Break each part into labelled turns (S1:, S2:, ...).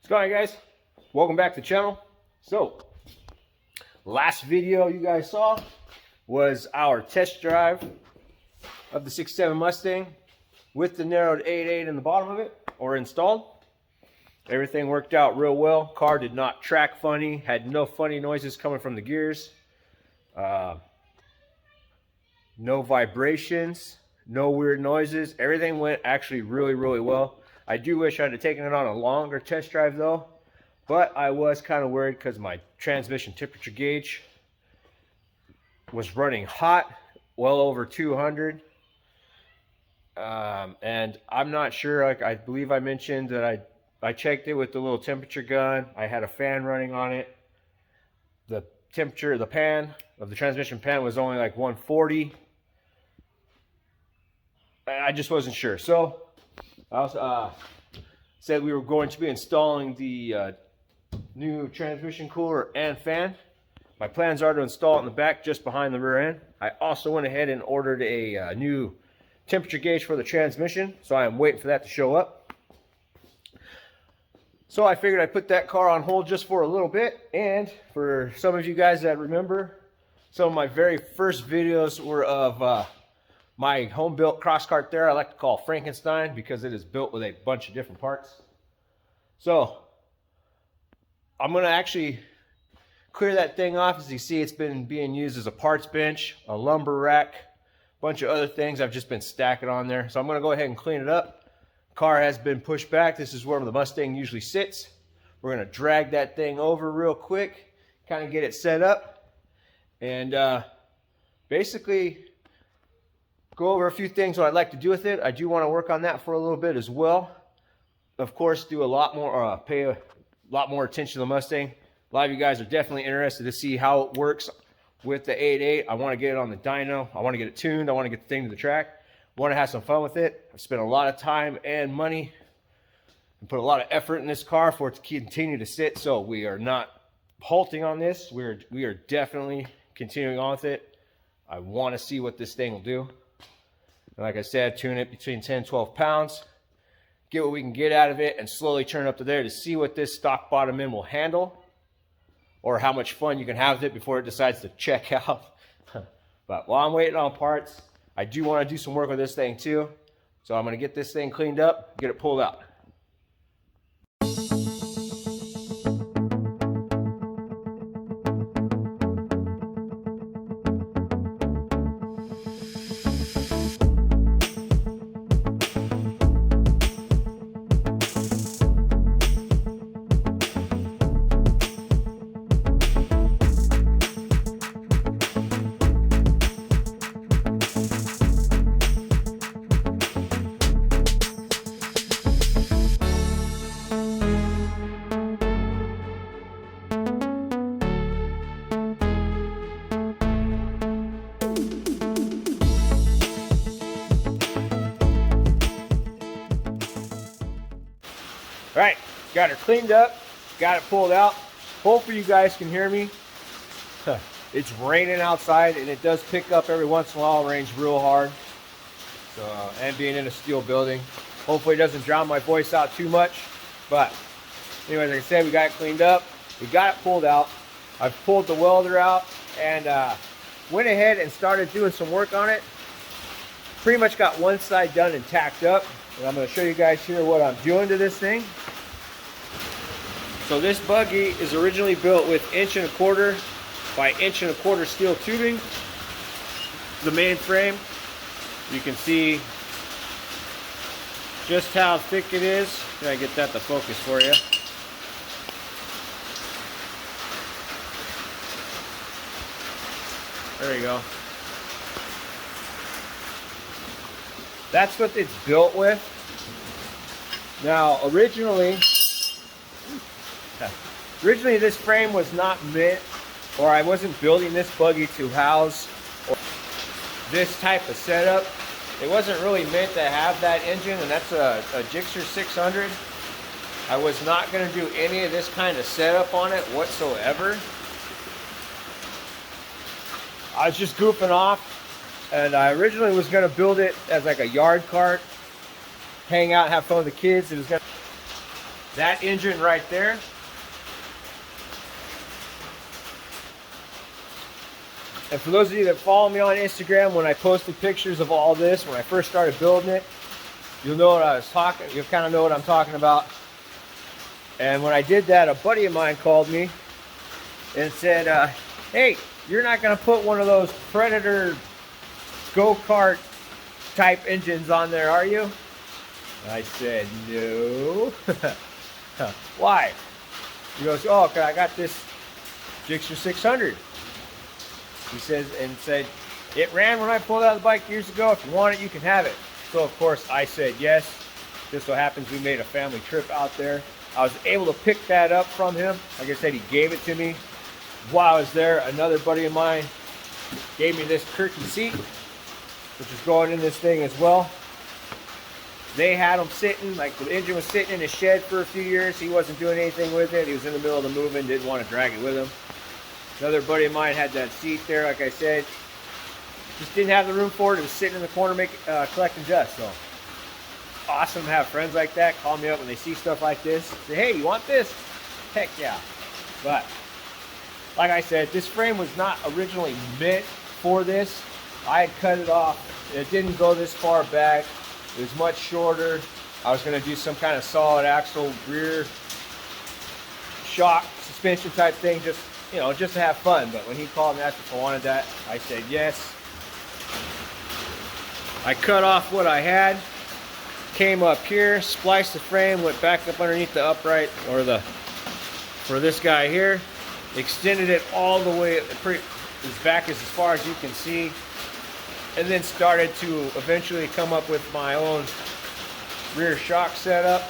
S1: What's going on, guys? Welcome back to the channel. So, last video you guys saw was our test drive of the 67 Mustang with the narrowed 8.8 in the bottom of it, or installed. Everything worked out real well. Car did not track funny, had no funny noises coming from the gears, no vibrations, no weird noises. Everything went actually really well. I do wish I'd have taken it on a longer test drive though, but I was kind of worried because my transmission temperature gauge was running hot, well over 200. And I'm not sure, like I believe I mentioned that I checked it with the little temperature gun. I had a fan running on it. The temperature of the pan, of the transmission pan, was only like 140. I just wasn't sure. So I also said we were going to be installing the new transmission cooler and fan. My plans are to install it in the back just behind the rear end. I also went ahead and ordered a new temperature gauge for the transmission, so I am waiting for that to show up. So I figured I'd put that car on hold just for a little bit. And for some of you guys that remember, some of my very first videos were of my home-built crosskart there. I like to call Frankenstein because it is built with a bunch of different parts. So I'm going to actually clear that thing off. As you see, it's been being used as a parts bench, a lumber rack, a bunch of other things I've just been stacking on there. So I'm going to go ahead and clean it up. Car has been pushed back. This is where the Mustang usually sits. We're going to drag that thing over real quick, kind of get it set up, and basically go over a few things what I'd like to do with it. I do want to work on that for a little bit as well. Of course, do a lot more, pay a lot more attention to the Mustang. A lot of you guys are definitely interested to see how it works with the 8.8. I want to get it on the dyno. I want to get it tuned. I want to get the thing to the track. I want to have some fun with it. I've spent a lot of time and money and put a lot of effort in this car for it to continue to sit. So we are not halting on this. We are definitely continuing on with it. I want to see what this thing will do. And like I said, tune it between 10 and 12 pounds. Get what we can get out of it and slowly turn it up to there to see what this stock bottom end will handle, or how much fun you can have with it before it decides to check out. But while I'm waiting on parts, I do want to do some work with this thing too. So I'm going to get this thing cleaned up, get it pulled out. All right, got her cleaned up, got it pulled out. Hopefully you guys can hear me. It's raining outside and it does pick up every once in a while. It rains real hard. So, and being in a steel building, hopefully it doesn't drown my voice out too much. But anyways, like I said, we got it cleaned up. We got it pulled out. I've pulled the welder out and went ahead and started doing some work on it. Pretty much got one side done and tacked up. And I'm going to show you guys here what I'm doing to this thing. So this buggy is originally built with 1¼ inch by 1¼ inch steel tubing. The main frame, you can see just how thick it is. Gotta get that to focus for you. There you go. That's what it's built with. Now, originally this frame was not meant, or I wasn't building this buggy to house this type of setup. It wasn't really meant to have that engine, and that's a gsxr600. I was not going to do any of this kind of setup on it whatsoever. I was just goofing off. And I originally was going to build it as like a yard cart, hang out, have fun with the kids. It was going that engine right there. And for those of you that follow me on Instagram, when I posted pictures of all this, when I first started building it, you'll know what I was talking, you'll kind of know what I'm talking about. And when I did that, a buddy of mine called me and said, hey, you're not going to put one of those Predator go-kart type engines on there, are you? I said, no. Why? He goes, oh, okay, I got this gsxr600. He says, and said, it ran when I pulled out the bike years ago. If you want it, you can have it. So, of course, I said yes. Just so happens we made a family trip out there. I was able to pick that up from him. Like I said, he gave it to me while I was there. Another buddy of mine gave me this Kirky seat, which is going in this thing as well. They had them sitting, like the engine was sitting in a shed for a few years. He wasn't doing anything with it. He was in the middle of the moving, didn't want to drag it with him. Another buddy of mine had that seat there, like I said. Just didn't have the room for it. It was sitting in the corner collecting dust. So awesome to have friends like that call me up when they see stuff like this. Say, hey, you want this? Heck yeah. But like I said, this frame was not originally meant for this. I had cut it off. It didn't go this far back. It was much shorter. I was going to do some kind of solid axle rear shock suspension type thing, just, you know, just to have fun. But when he called and asked if I wanted that, I said yes. I cut off what I had, came up here, spliced the frame, went back up underneath the upright, or the, for this guy here, extended it all the way as back as far as you can see, and then started to eventually come up with my own rear shock setup,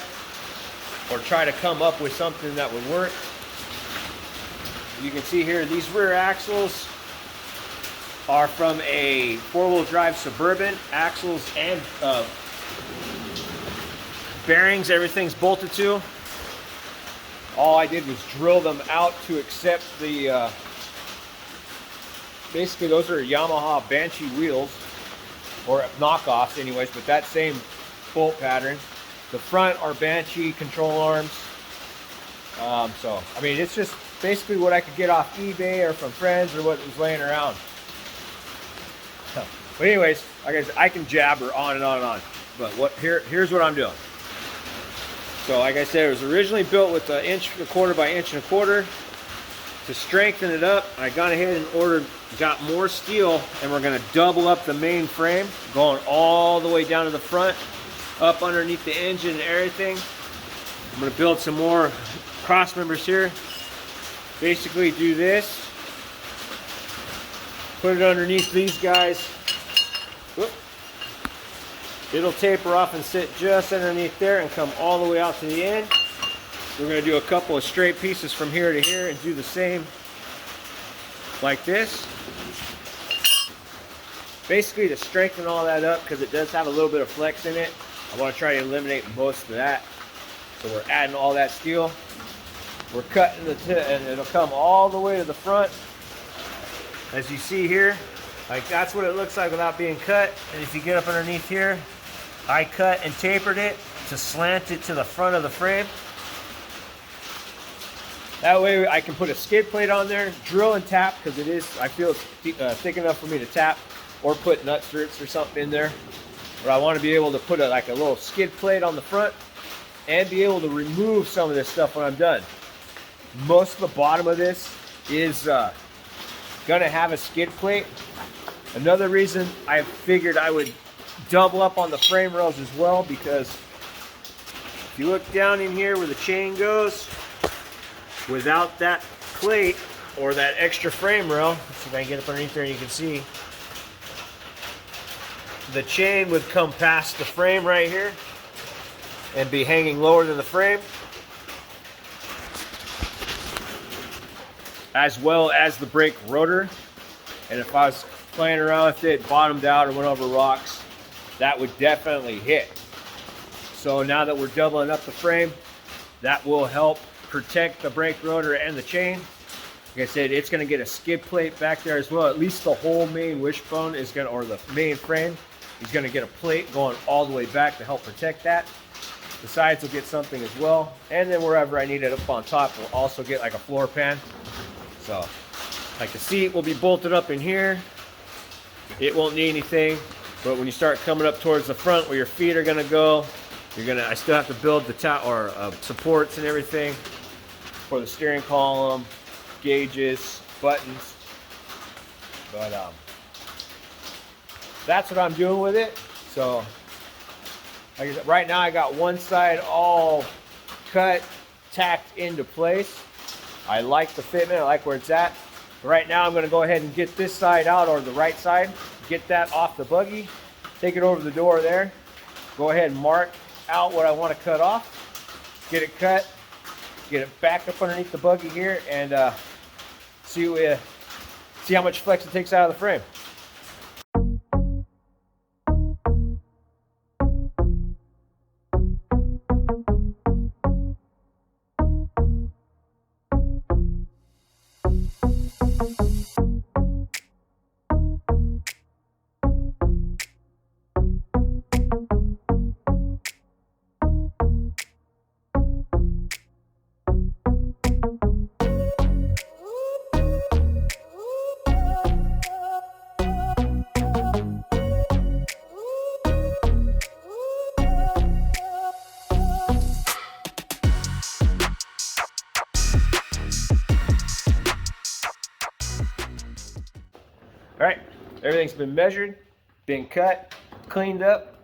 S1: or try to come up with something that would work. You can see here, these rear axles are from a four-wheel drive Suburban. Axles and bearings, everything's bolted to. All I did was drill them out to accept the, basically those are Yamaha Banshee wheels, or knockoffs anyways, but that same bolt pattern. The front are Banshee control arms. So, I mean, it's just basically what I could get off eBay or from friends or what was laying around. But anyways, like I said, I can jabber on and on and on. But here's what I'm doing. So like I said, it was originally built with 1.25 by 1.25 inches. To strengthen it up, I got ahead and got more steel, and we're gonna double up the main frame, going all the way down to the front, up underneath the engine and everything. I'm gonna build some more cross members here. Basically do this, put it underneath these guys. Whoop. It'll taper off and sit just underneath there and come all the way out to the end. We're going to do a couple of straight pieces from here to here and do the same like this. Basically to strengthen all that up, because it does have a little bit of flex in it. I want to try to eliminate most of that. So we're adding all that steel. We're cutting and it'll come all the way to the front. As you see here, like that's what it looks like without being cut. And if you get up underneath here, I cut and tapered it to slant it to the front of the frame. That way I can put a skid plate on there, drill and tap, because it is, I feel it's thick enough for me to tap, or put nut struts or something in there. But I want to be able to put like a little skid plate on the front and be able to remove some of this stuff when I'm done. Most of the bottom of this is gonna have a skid plate. Another reason I figured I would double up on the frame rails as well, because if you look down in here where the chain goes, without that plate or that extra frame rail, let's see if I can get up underneath there and you can see, the chain would come past the frame right here and be hanging lower than the frame, as well as the brake rotor. And if I was playing around with it, bottomed out or went over rocks, that would definitely hit. So now that we're doubling up the frame, that will help protect the brake rotor and the chain. Like I said, it's going to get a skid plate back there as well. At least the whole main wishbone is going to, or the main frame is going to get a plate going all the way back to help protect that. The sides will get something as well. And then wherever I need it up on top, we'll also get like a floor pan. So, like the seat will be bolted up in here. It won't need anything. But when you start coming up towards the front where your feet are gonna go, I still have to build the supports and everything for the steering column, gauges, buttons. But that's what I'm doing with it. So, like I said, right now I got one side all cut, tacked into place. I like the fitment, I like where it's at. Right now I'm gonna go ahead and get this side out, or the right side, get that off the buggy, take it over the door there, go ahead and mark out what I want to cut off, get it cut, get it back up underneath the buggy here, and see how much flex it takes out of the frame. All right, everything's been measured, been cut, cleaned up,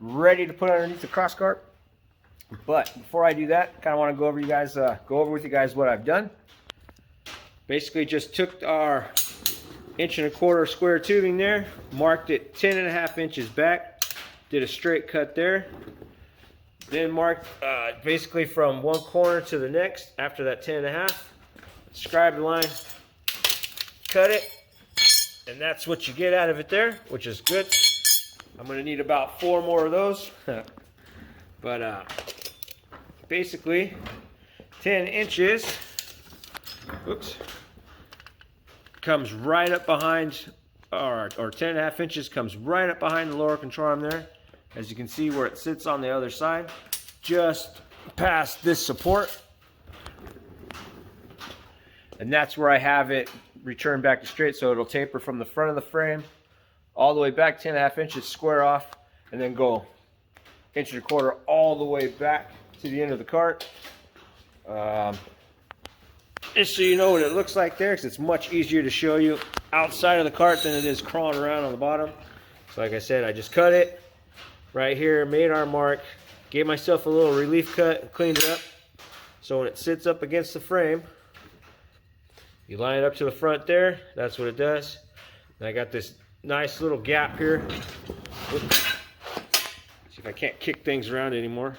S1: ready to put underneath the cross cart. But before I do that, kind of want to go over with you guys what I've done. Basically, just took our 1¼ inch square tubing there, marked it 10.5 inches back, did a straight cut there, then marked basically from one corner to the next after that 10.5. Scribe the line, cut it. And that's what you get out of it there, which is good. I'm going to need about 4 more of those. But basically, 10 inches, oops, comes right up behind, or 10.5 inches comes right up behind the lower control arm there. As you can see where it sits on the other side, just past this support. And that's where I have it return back to straight, so it'll taper from the front of the frame all the way back 10.5 inches square off, and then go 1¼ inch all the way back to the end of the cart. Just so you know what it looks like there, because it's much easier to show you outside of the cart than it is crawling around on the bottom. So like I said, I just cut it right here, made our mark, gave myself a little relief cut, and cleaned it up. So when it sits up against the frame, you line it up to the front there, that's what it does. And I got this nice little gap here. Oops. See if I can't kick things around anymore.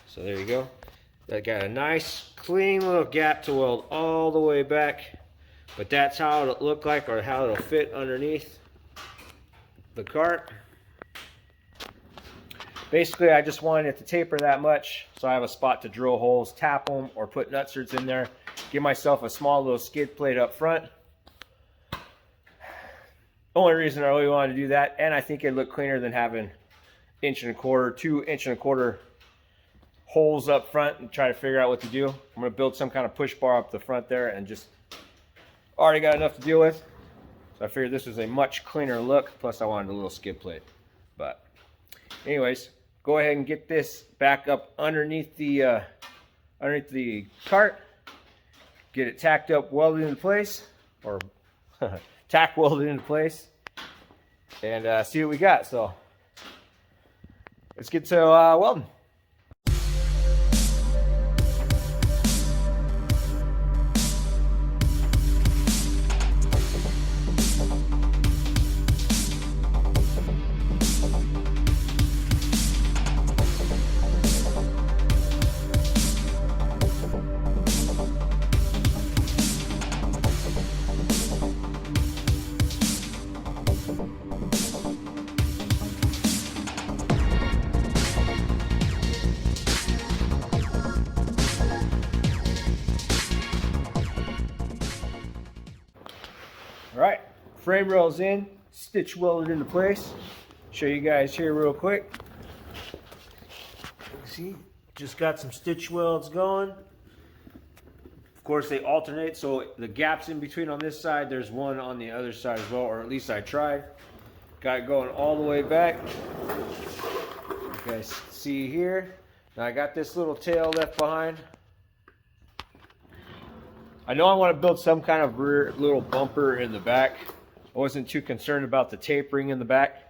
S1: So there you go. That got a nice clean little gap to weld all the way back. But that's how it'll look like, or how it'll fit underneath the cart. Basically, I just wanted it to taper that much, so I have a spot to drill holes, tap them, or put nutserts in there. Give myself a small little skid plate up front. Only reason I really wanted to do that, and I think it'd look cleaner than having 1¼ inch, 2 1¼ inch holes up front and try to figure out what to do. I'm going to build some kind of push bar up the front there, and just already got enough to deal with. So I figured this was a much cleaner look, plus I wanted a little skid plate. But anyways, go ahead and get this back up underneath the cart. Get it tacked up, welded into place, or tack welded into place, and see what we got. So let's get to welding. All right, frame rails in, stitch welded into place. Show you guys here real quick. See, just got some stitch welds going. Of course, they alternate, so the gaps in between on this side, there's one on the other side as well, or at least I tried. Got it going all the way back. You guys see here. Now I got this little tail left behind. I know I want to build some kind of rear little bumper in the back. I wasn't too concerned about the tapering in the back.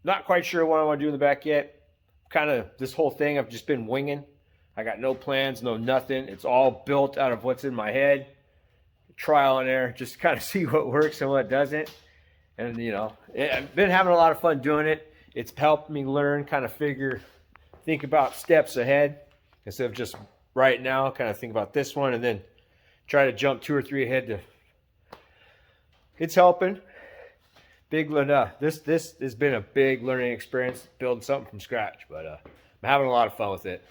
S1: Not quite sure what I want to do in the back yet. Kind of this whole thing I've just been winging. I got no plans, no nothing. It's all built out of what's in my head. Trial and error, just to kind of see what works and what doesn't. And you know, I've been having a lot of fun doing it. It's helped me learn, kind of think about steps ahead instead of just right now, kind of think about this one and then try to jump 2 or 3 ahead. It's helping. This has been a big learning experience, building something from scratch, but I'm having a lot of fun with it.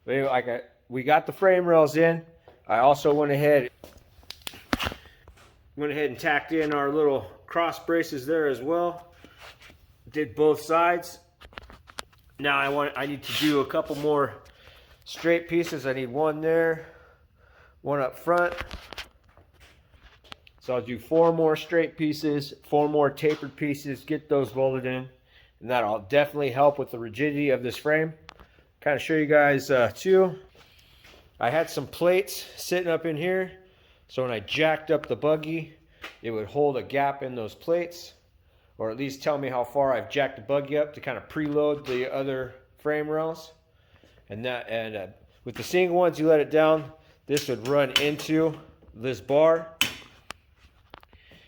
S1: But anyway, we got the frame rails in. I also went ahead and tacked in our little cross braces there as well. Did both sides. Now I need to do a couple more straight pieces. I need one there, one up front. So I'll do 4 more straight pieces, 4 more tapered pieces, get those welded in, and that'll definitely help with the rigidity of this frame. Kind of show you guys too. I had some plates sitting up in here, so when I jacked up the buggy, it would hold a gap in those plates, or at least tell me how far I've jacked the buggy up to kind of preload the other frame rails. And with the single ones, you let it down, this would run into this bar.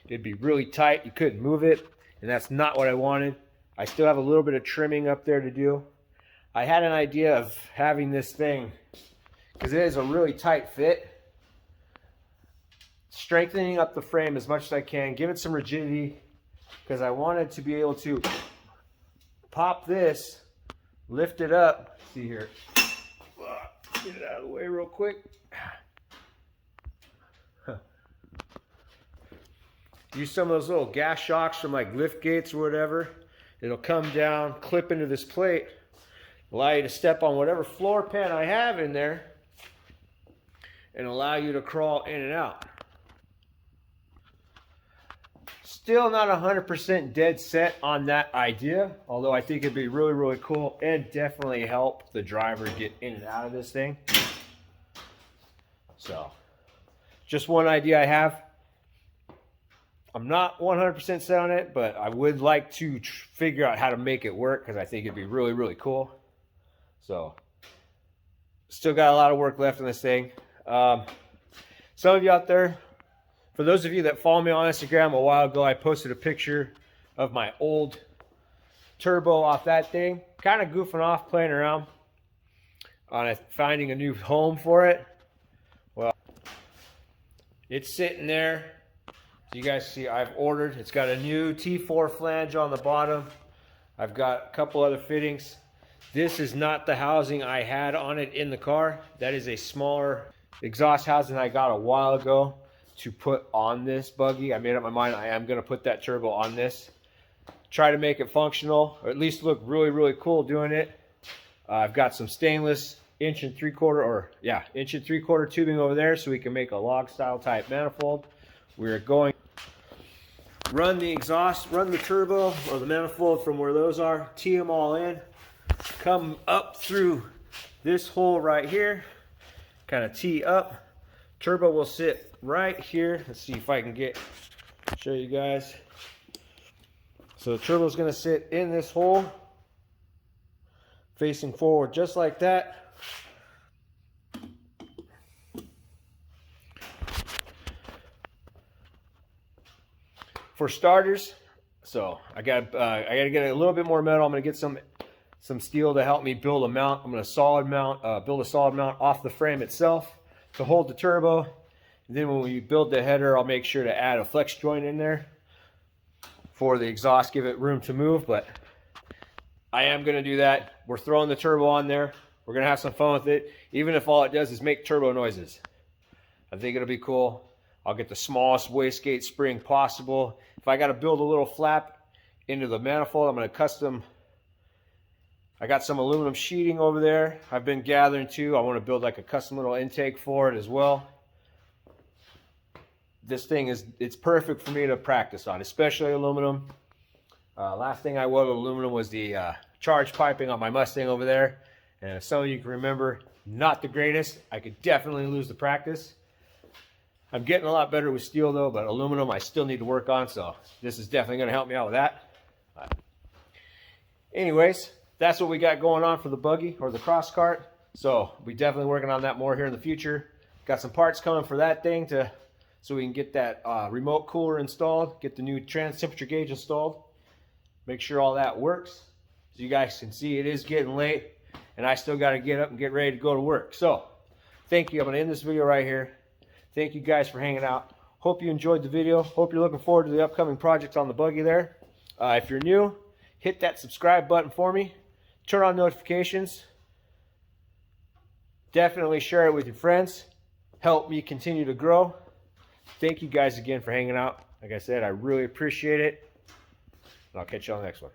S1: It'd be really tight, you couldn't move it, and that's not what I wanted. I still have a little bit of trimming up there to do. I had an idea of having this thing, because it is a really tight fit, strengthening up the frame as much as I can, give it some rigidity, because I wanted to be able to pop this, lift it up. See here, get it out of the way real quick. Use some of those little gas shocks from like lift gates or whatever. It'll come down, clip into this plate, allow you to step on whatever floor pan I have in there, and allow you to crawl in and out. Still not 100% dead set on that idea, although I think it'd be really, really cool and definitely help the driver get in and out of this thing. So, just one idea I have. I'm not 100% set on it, but I would like to figure out how to make it work because I think it'd be really, really cool. So, still got a lot of work left on this thing. Some of you out there, for those of you that follow me on Instagram, a while ago I posted a picture of my old turbo off that thing. Kind of goofing off, playing around on it, finding a new home for it. Well, it's sitting there. You guys see I've ordered. It's got a new T4 flange on the bottom. I've got a couple other fittings. This is not the housing I had on it in the car. That is a smaller exhaust housing I got a while ago to put on this buggy. I made up my mind I am going to put that turbo on this. Try to make it functional, or at least look really, really cool doing it. I've got some stainless inch and 3/4 tubing over there so we can make a log style type manifold. We're going to run the exhaust, run the turbo or the manifold from where those are, tee them all in, come up through this hole right here, kind of tee up. Turbo will sit right here. Let's see if I can show you guys. So the turbo is going to sit in this hole, facing forward just like that. For starters, so I gotta get a little bit more metal. I'm gonna get some steel to help me build a mount. I'm gonna build a solid mount off the frame itself to hold the turbo. And then when we build the header, I'll make sure to add a flex joint in there for the exhaust, give it room to move. But I am gonna do that. We're throwing the turbo on there. We're gonna have some fun with it, even if all it does is make turbo noises. I think it'll be cool. I'll get the smallest wastegate spring possible. If I got to build a little flap into the manifold, I'm going to custom I got some aluminum sheeting over there I've been gathering too. I want to build like a custom little intake for it as well. This thing it's perfect for me to practice on, especially aluminum. Last thing I welded aluminum was the charge piping on my Mustang over there. And if some of you can remember, not the greatest. I could definitely lose the practice. I'm getting a lot better with steel though, but aluminum I still need to work on, so this is definitely going to help me out with that. Anyways, that's what we got going on for the buggy or the cross cart. So we'll be definitely working on that more here in the future. Got some parts coming for that thing so we can get that remote cooler installed, get the new trans temperature gauge installed, make sure all that works. So you guys can see it is getting late and I still got to get up and get ready to go to work. So thank you. I'm going to end this video right here. Thank you guys for hanging out. Hope you enjoyed the video. Hope you're looking forward to the upcoming projects on the buggy there. If you're new, hit that subscribe button for me. Turn on notifications. Definitely share it with your friends. Help me continue to grow. Thank you guys again for hanging out. Like I said, I really appreciate it. And I'll catch you on the next one.